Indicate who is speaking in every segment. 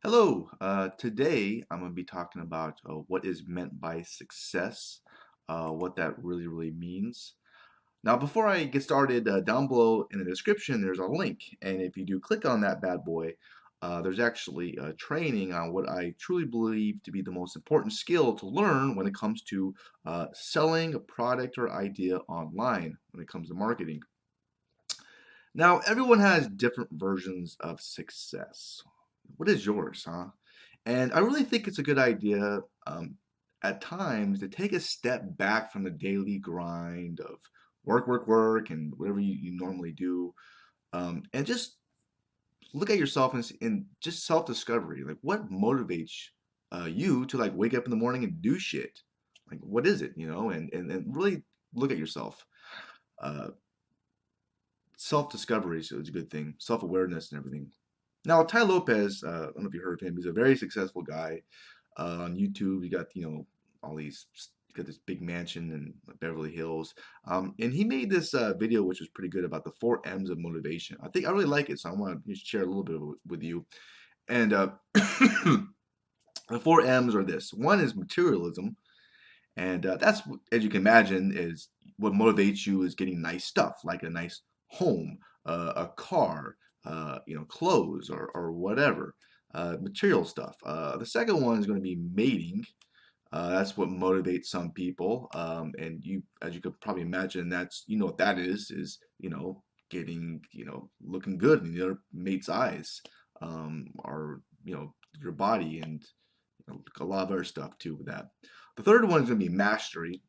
Speaker 1: Hello, today I'm going to be talking about what is meant by success, what that really means. Now, before I get started, down below in the description, there's a link. And if you do click on that bad boy, there's actually training on what I truly believe to be the most important skill to learn when it comes to selling a product or idea online, when it comes to marketing. Now, everyone has different versions of success. What is yours, huh? And I really think it's a good idea at times to take a step back from the daily grind of work, and whatever you normally do, and just look at yourself and just self-discovery. Like, what motivates you to like wake up in the morning and do shit? Like, what is it, and really look at yourself. Uh, Self-discovery is a good thing, self-awareness and everything. Now, Ty Lopez, I don't know if you heard of him. He's a very successful guy on YouTube. He got all these. He got this big mansion in Beverly Hills, and he made this video which was pretty good about the 4 M's of motivation. I really like it, so I want to just share a little bit of it with you. And the 4 M's are this. One is materialism, and that's, as you can imagine, is what motivates you is getting nice stuff, like a nice home, a car, clothes or whatever, material stuff. The second one is going to be mating. That's what motivates some people, and as you could probably imagine, that's what that is getting looking good in the other mate's eyes, or your body, and a lot of other stuff too with that. The third one is going to be mastery.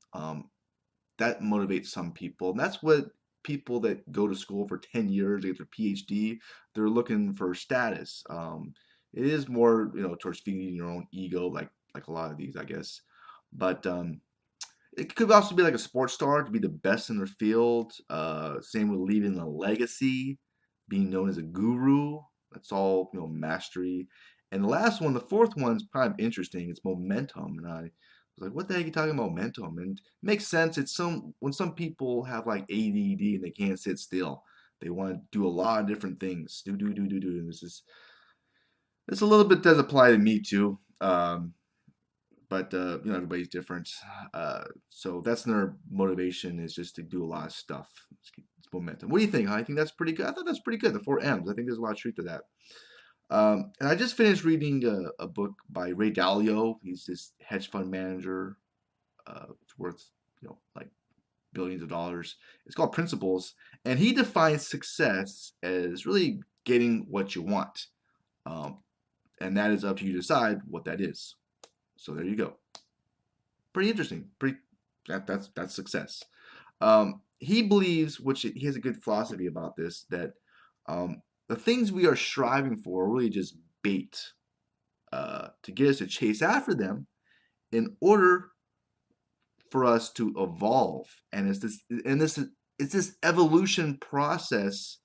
Speaker 1: That motivates some people, and that's what people that go to school for 10 years, they get their PhD, they're looking for status. It is more, towards feeding your own ego, like a lot of these, I guess. But it could also be like a sports star to be the best in their field. Same with leaving a legacy, being known as a guru. That's all, mastery. And the last one, the fourth one, is kind of interesting. It's momentum, and I was like, "What the heck are you talking about momentum?" And it makes sense. It's when some people have like ADD and they can't sit still. They want to do a lot of different things. Do. And this a little bit does apply to me too. But everybody's different. So that's their motivation, is just to do a lot of stuff. It's momentum. What do you think? Huh? I think that's pretty good. I thought that's pretty good. The 4 M's. I think there's a lot of truth to that. And I just finished reading a book by Ray Dalio. He's this hedge fund manager. It's worth like billions of dollars. It's called Principles, and he defines success as really getting what you want, um, and that is up to you to decide what that is. So there you go. Pretty interesting. That's success. He believes, which he has a good philosophy about this, that the things we are striving for are really just bait to get us to chase after them in order for us to evolve. And it's this evolution process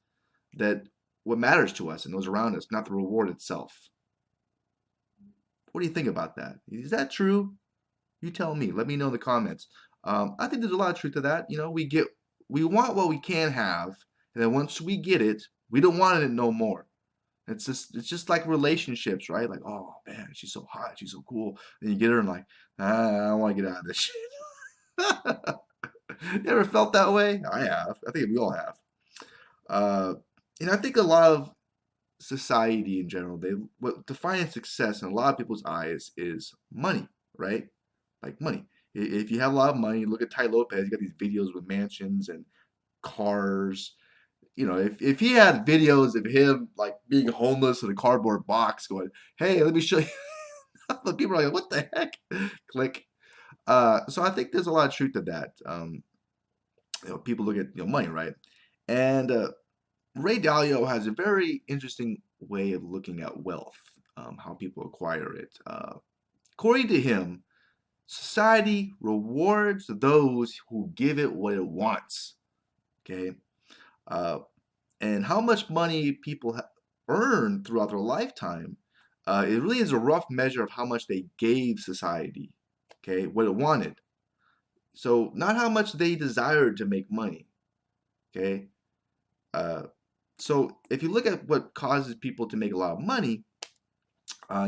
Speaker 1: that what matters to us and those around us, not the reward itself. What do you think about that? Is that true? You tell me. Let me know in the comments. I think there's a lot of truth to that. We want what we can have, and then once we get it, we don't want it no more. It's just like relationships, right? Like, oh man, she's so hot, she's so cool. Then you get her and like, I don't want to get out of this shit. You ever felt that way? I have. I think we all have. Uh, and I think a lot of society in general, what defines success in a lot of people's eyes is money, right? Like money. If you have a lot of money, look at Ty Lopez. He got these videos with mansions and cars. If he had videos of him like being homeless in a cardboard box, going, "Hey, let me show you," the people are like, "What the heck?" Click. So I think there's a lot of truth to that. People look at money, right? And Ray Dalio has a very interesting way of looking at wealth, how people acquire it. According to him, society rewards those who give it what it wants. Okay, uh, and how much money people earn throughout their lifetime, it really is a rough measure of how much they gave society. Okay, what it wanted. So not how much they desired to make money. Okay, so if you look at what causes people to make a lot of money,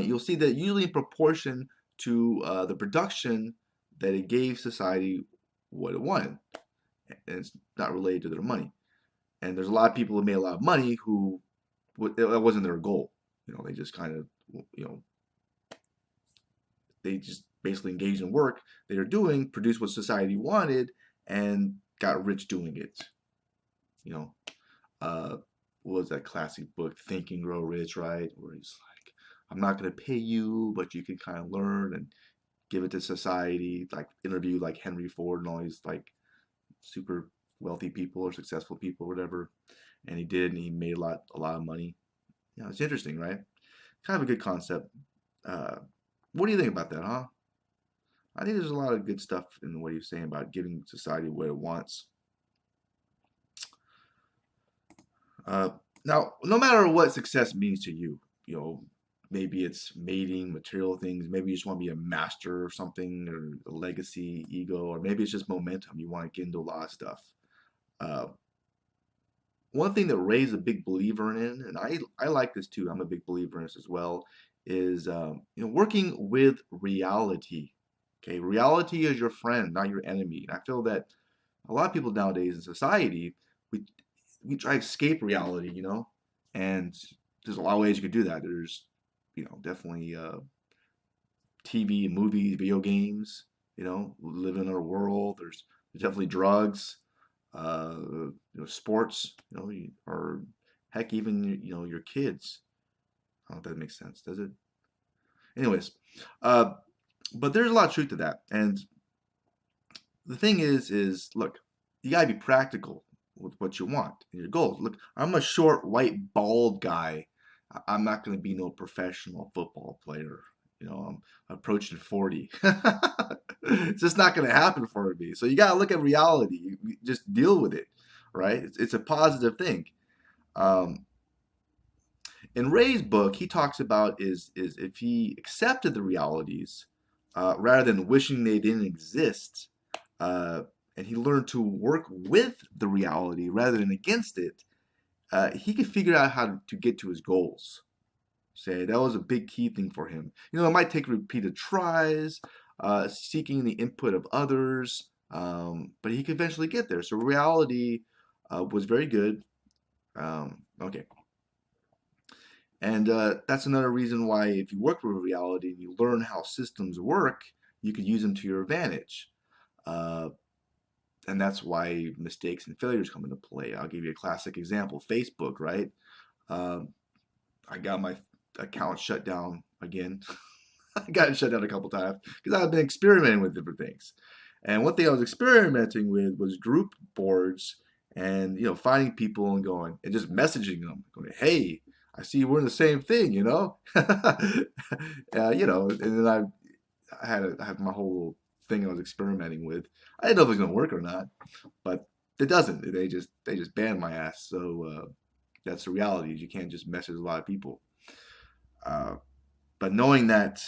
Speaker 1: you'll see that usually in proportion to the production that it gave society what it wanted, and it's not related to their money. And there's a lot of people who made a lot of money who that wasn't their goal. They just kind of, they just basically engaged in work they were doing, produced what society wanted, and got rich doing it. You know, uh, what was that classic book, Think and Grow Rich, right? Where he's like, I'm not going to pay you, but you can kind of learn and give it to society. Like interview like Henry Ford and all these like super wealthy people or successful people, or whatever. And he did, and he made a lot of money. It's interesting, right? Kind of a good concept. Uh, what do you think about that, huh? I think there's a lot of good stuff in what you're saying about giving society what it wants. Uh, Now, no matter what success means to you, maybe it's mating, material things, maybe you just want to be a master or something, or a legacy, ego, or maybe it's just momentum. You want to get into a lot of stuff. Uh, One thing that Ray's a big believer in, and I like this too, I'm a big believer in this as well, is working with reality. Okay, reality is your friend, not your enemy. And I feel that a lot of people nowadays in society, we we try to escape reality, and there's a lot of ways you could do that. There's, definitely TV, movies, video games. Live in our world. There's definitely drugs, uh, sports. Or heck, even your kids. I don't know if that makes sense. Does it? Anyways, uh, but there's a lot of truth to that, and the thing is, look, you gotta be practical with what you want and your goals. Look, I'm a short, white, bald guy. I'm not going to be no professional football player. I'm approaching 40. It's just not going to happen for me. So you got to look at reality. You just deal with it, right? It's a positive thing. Um, in Ray's book, he talks about is if he accepted the realities rather than wishing they didn't exist, uh, and he learned to work with the reality rather than against it, he could figure out how to get to his goals. Say that was a big key thing for him. It might take repeated tries, seeking the input of others, but he could eventually get there. So reality was very good. Okay. And that's another reason why if you work with reality and you learn how systems work, you could use them to your advantage. Uh, and that's why mistakes and failures come into play. I'll give you a classic example. Facebook, right? Um, I got my account shut down again. I got it shut down a couple times because I've been experimenting with different things. And one thing I was experimenting with was group boards and, finding people and going and just messaging them, going, hey, I see we're in the same thing, and then I had my whole thing I was experimenting with. I didn't know if it was gonna work or not, but it doesn't. They just banned my ass. So that's the reality. Is you can't just message a lot of people. Uh, but knowing that,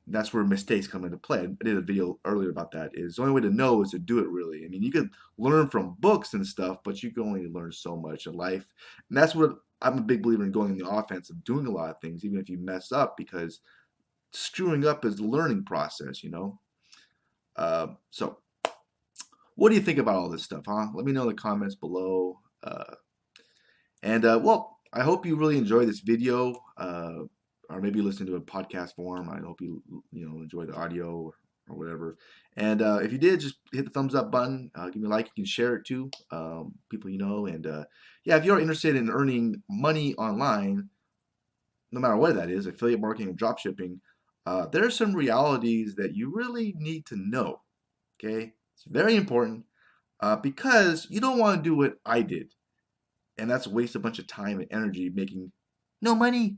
Speaker 1: that's where mistakes come into play. I did a video earlier about that. Is the only way to know is to do it really. I mean, you can learn from books and stuff, but you can only learn so much in life. And that's what I'm a big believer in, going in the offense of doing a lot of things, even if you mess up, because screwing up is the learning process. So, what do you think about all this stuff, huh? Let me know in the comments below. Well, I hope you really enjoy this video, or maybe listen to a podcast form. I hope you enjoy the audio or whatever. And if you did, just hit the thumbs up button. Give me a like. You can share it too, people you know. And yeah, if you're interested in earning money online, no matter what that is, affiliate marketing or drop shipping, there are some realities that you really need to know. Okay, it's very important because you don't want to do what I did, and that's waste a bunch of time and energy making no money.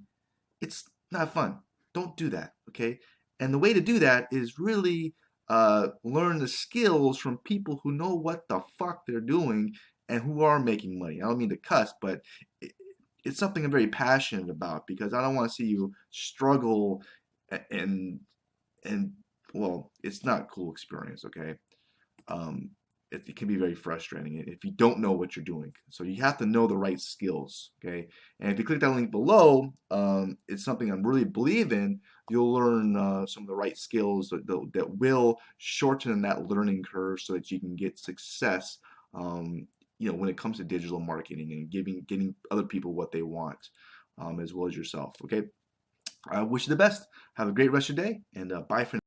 Speaker 1: It's not fun. Don't do that. Okay, and the way to do that is really learn the skills from people who know what the fuck they're doing and who are making money. I don't mean to cuss, but it's something I'm very passionate about because I don't want to see you struggle and well, it's not a cool experience. Okay, um, it can be very frustrating if you don't know what you're doing. So you have to know the right skills, okay? And if you click that link below, it's something I really believe in. You'll learn some of the right skills that will shorten that learning curve so that you can get success, when it comes to digital marketing and getting other people what they want, as well as yourself, okay? I wish you the best. Have a great rest of your day, and bye for now.